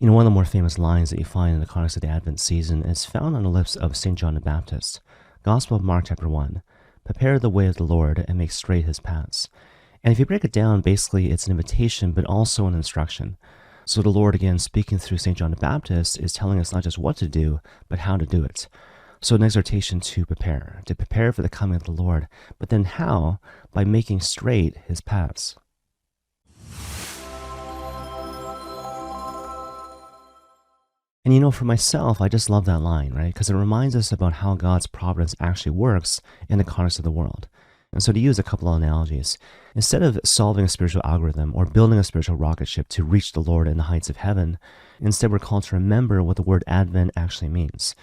One of the more famous lines that you find in the context of the Advent season is found on the lips of St. John the Baptist. Gospel of Mark chapter 1. Prepare the way of the Lord and make straight his paths. And if you break it down, basically it's an invitation, but also an instruction. So the Lord, again, speaking through St. John the Baptist, is telling us not just what to do, but how to do it. So an exhortation to prepare for the coming of the Lord. But then how? By making straight his paths. And for myself, I just love that line, right? Because it reminds us about how God's providence actually works in the context of the world. And so to use a couple of analogies, instead of solving a spiritual algorithm or building a spiritual rocket ship to reach the Lord in the heights of heaven, instead we're called to remember what the word Advent actually means.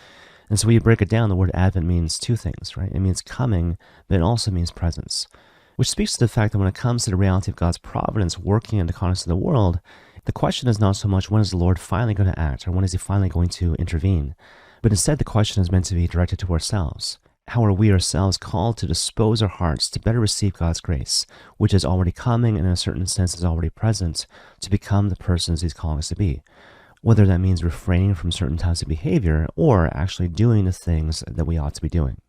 And so when you break it down, the word Advent means two things, right? It means coming, but it also means presence, which speaks to the fact that when it comes to the reality of God's providence working in the context of the world, the question is not so much when is the Lord finally going to act or when is he finally going to intervene, but instead the question is meant to be directed to ourselves. How are we ourselves called to dispose our hearts to better receive God's grace, which is already coming and in a certain sense is already present, to become the persons he's calling us to be? Whether that means refraining from certain types of behavior or actually doing the things that we ought to be doing.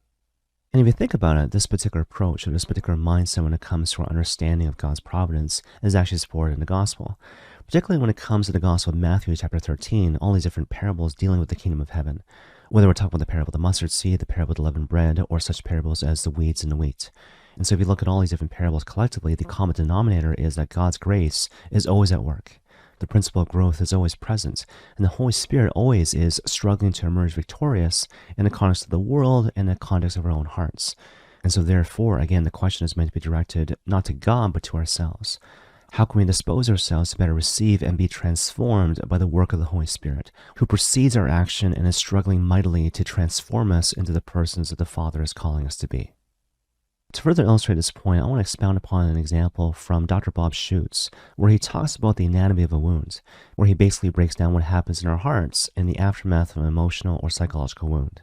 And if you think about it, this particular approach or this particular mindset when it comes to our understanding of God's providence is actually supported in the gospel. Particularly when it comes to the Gospel of Matthew chapter 13, all these different parables dealing with the kingdom of heaven. Whether we're talking about the parable of the mustard seed, the parable of the leavened bread, or such parables as the weeds and the wheat. And so if you look at all these different parables collectively, the common denominator is that God's grace is always at work. The principle of growth is always present, and the Holy Spirit always is struggling to emerge victorious in the context of the world and the context of our own hearts. And so therefore, again, the question is meant to be directed not to God, but to ourselves. How can we dispose ourselves to better receive and be transformed by the work of the Holy Spirit, who precedes our action and is struggling mightily to transform us into the persons that the Father is calling us to be? To further illustrate this point, I want to expound upon an example from Dr. Bob Schuchts, where he talks about the anatomy of a wound, where he basically breaks down what happens in our hearts in the aftermath of an emotional or psychological wound.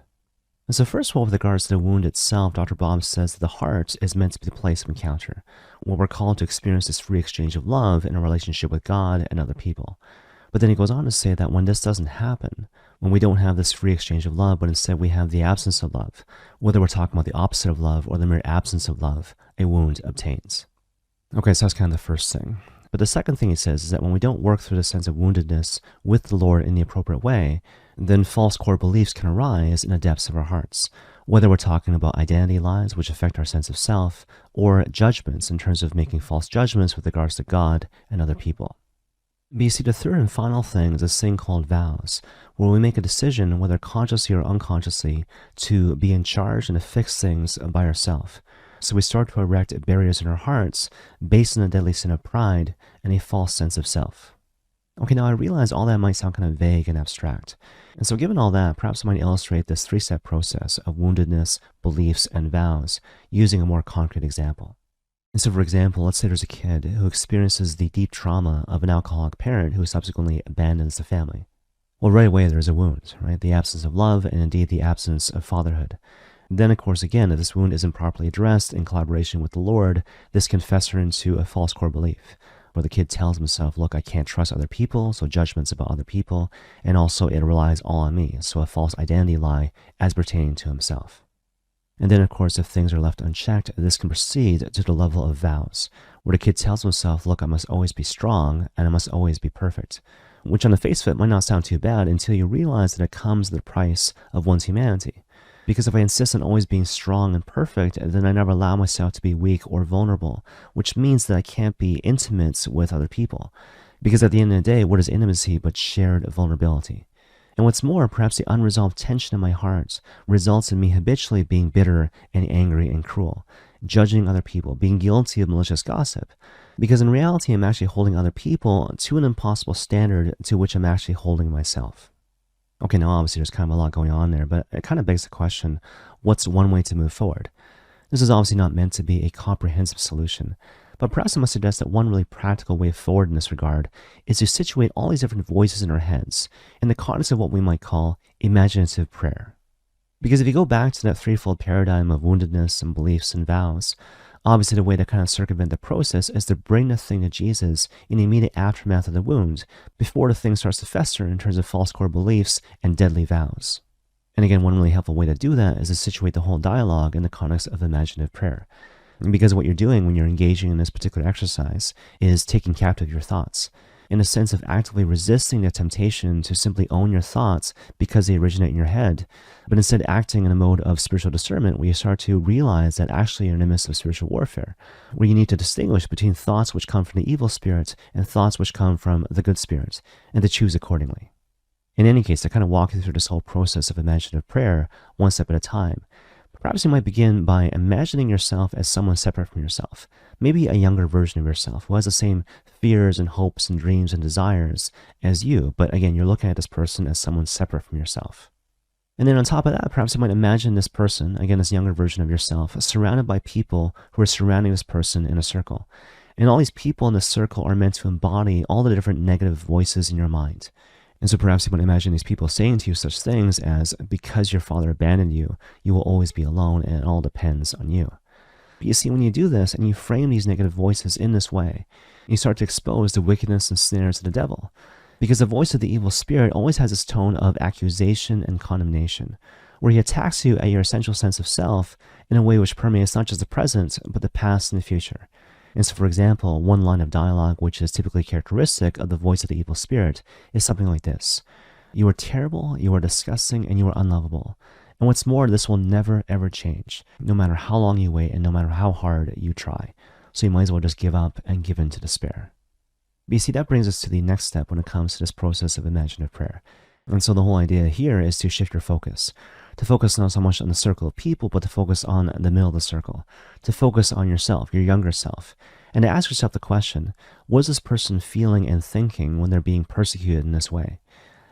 And so first of all, with regards to the wound itself, Dr. Bob says that the heart is meant to be the place of encounter, where we're called to experience this free exchange of love in a relationship with God and other people. But then he goes on to say that when this doesn't happen, when we don't have this free exchange of love, but instead we have the absence of love, whether we're talking about the opposite of love or the mere absence of love, a wound obtains. Okay, so that's kind of the first thing. But the second thing he says is that when we don't work through the sense of woundedness with the Lord in the appropriate way, then false core beliefs can arise in the depths of our hearts, whether we're talking about identity lies, which affect our sense of self, or judgments in terms of making false judgments with regards to God and other people. But you see, the third and final thing is this thing called vows, where we make a decision, whether consciously or unconsciously, to be in charge and to fix things by ourselves. So we start to erect barriers in our hearts based on the deadly sin of pride and a false sense of self. Okay, now I realize all that might sound kind of vague and abstract. And so given all that, perhaps I might illustrate this three-step process of woundedness, beliefs, and vows using a more concrete example. And so for example, let's say there's a kid who experiences the deep trauma of an alcoholic parent who subsequently abandons the family. Well, right away there's a wound, right? The absence of love and indeed the absence of fatherhood. Then, of course, again, if this wound isn't properly addressed in collaboration with the Lord, this can fester into a false core belief, where the kid tells himself, look, I can't trust other people, so judgments about other people, and also it relies all on me, so a false identity lie as pertaining to himself. And then, of course, if things are left unchecked, this can proceed to the level of vows, where the kid tells himself, look, I must always be strong, and I must always be perfect, which on the face of it might not sound too bad until you realize that it comes at the price of one's humanity. Because if I insist on always being strong and perfect, then I never allow myself to be weak or vulnerable, which means that I can't be intimate with other people. Because at the end of the day, what is intimacy but shared vulnerability? And what's more, perhaps the unresolved tension in my heart results in me habitually being bitter and angry and cruel, judging other people, being guilty of malicious gossip. Because in reality, I'm actually holding other people to an impossible standard to which I'm actually holding myself. Okay, now obviously there's kind of a lot going on there, but it kind of begs the question, what's one way to move forward? This is obviously not meant to be a comprehensive solution, but perhaps I must suggest that one really practical way forward in this regard is to situate all these different voices in our heads in the context of what we might call imaginative prayer. Because if you go back to that threefold paradigm of woundedness and beliefs and vows, Obviously, the way to kind of circumvent the process is to bring the thing to Jesus in the immediate aftermath of the wound, before the thing starts to fester in terms of false core beliefs and deadly vows. And again, one really helpful way to do that is to situate the whole dialogue in the context of imaginative prayer. And because what you're doing when you're engaging in this particular exercise is taking captive your thoughts, in a sense of actively resisting the temptation to simply own your thoughts because they originate in your head, but instead acting in a mode of spiritual discernment where you start to realize that actually you're in the midst of spiritual warfare, where you need to distinguish between thoughts which come from the evil spirit and thoughts which come from the good spirit, and to choose accordingly. In any case, to kind of walk you through this whole process of imaginative prayer, one step at a time, perhaps you might begin by imagining yourself as someone separate from yourself, maybe a younger version of yourself who has the same fears and hopes and dreams and desires as you, but again, you're looking at this person as someone separate from yourself. And then on top of that, perhaps you might imagine this person, again, this younger version of yourself, surrounded by people who are surrounding this person in a circle. And all these people in this circle are meant to embody all the different negative voices in your mind. And so perhaps you might imagine these people saying to you such things as, because your father abandoned you, you will always be alone and it all depends on you. But you see, when you do this and you frame these negative voices in this way, you start to expose the wickedness and snares of the devil. Because the voice of the evil spirit always has this tone of accusation and condemnation, where he attacks you at your essential sense of self in a way which permeates not just the present, but the past and the future. And so, for example, one line of dialogue which is typically characteristic of the voice of the evil spirit is something like this: "You are terrible, you are disgusting, and you are unlovable. And what's more, this will never, ever change, no matter how long you wait and no matter how hard you try. So you might as well just give up and give in to despair." But you see, that brings us to the next step when it comes to this process of imaginative prayer. And so the whole idea here is to shift your focus. To focus not so much on the circle of people, but to focus on the middle of the circle. To focus on yourself, your younger self. And to ask yourself the question, what is this person feeling and thinking when they're being persecuted in this way?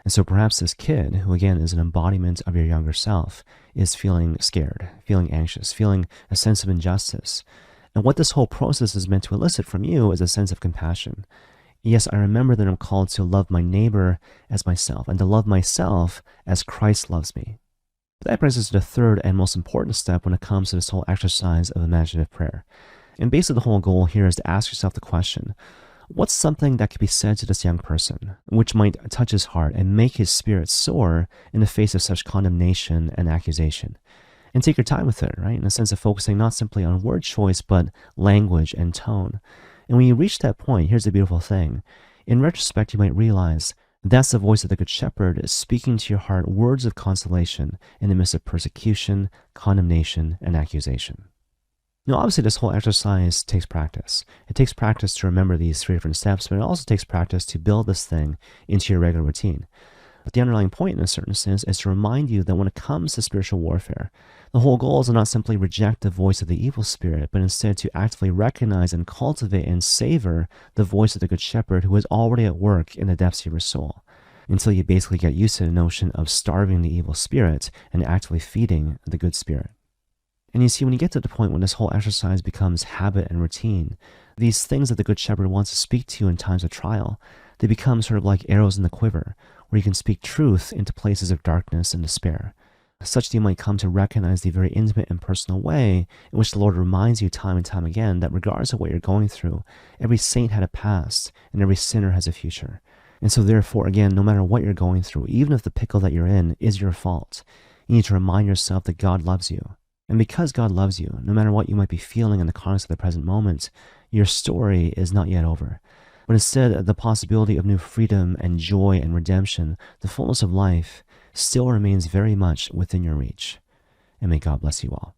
And so perhaps this kid, who again is an embodiment of your younger self, is feeling scared, feeling anxious, feeling a sense of injustice. And what this whole process is meant to elicit from you is a sense of compassion. Yes, I remember that I'm called to love my neighbor as myself, and to love myself as Christ loves me. But that brings us to the third and most important step when it comes to this whole exercise of imaginative prayer. And basically the whole goal here is to ask yourself the question, what's something that could be said to this young person, which might touch his heart and make his spirit soar in the face of such condemnation and accusation? And take your time with it, right? In a sense of focusing not simply on word choice, but language and tone. And when you reach that point, here's the beautiful thing. In retrospect, you might realize that's the voice of the Good Shepherd speaking to your heart words of consolation in the midst of persecution, condemnation, and accusation. Now, obviously, this whole exercise takes practice. It takes practice to remember these three different steps, but it also takes practice to build this thing into your regular routine. But the underlying point, in a certain sense, is to remind you that when it comes to spiritual warfare, the whole goal is to not simply reject the voice of the evil spirit, but instead to actively recognize and cultivate and savor the voice of the Good Shepherd who is already at work in the depths of your soul, until you basically get used to the notion of starving the evil spirit and actively feeding the good spirit. And you see, when you get to the point when this whole exercise becomes habit and routine, these things that the Good Shepherd wants to speak to you in times of trial, they become sort of like arrows in the quiver, where you can speak truth into places of darkness and despair, such that you might come to recognize the very intimate and personal way in which the Lord reminds you time and time again that regardless of what you're going through, every saint had a past and every sinner has a future. And so therefore, again, no matter what you're going through, even if the pickle that you're in is your fault, you need to remind yourself that God loves you. And because God loves you, no matter what you might be feeling in the context of the present moment, your story is not yet over. But instead, the possibility of new freedom and joy and redemption, the fullness of life, still remains very much within your reach. And may God bless you all.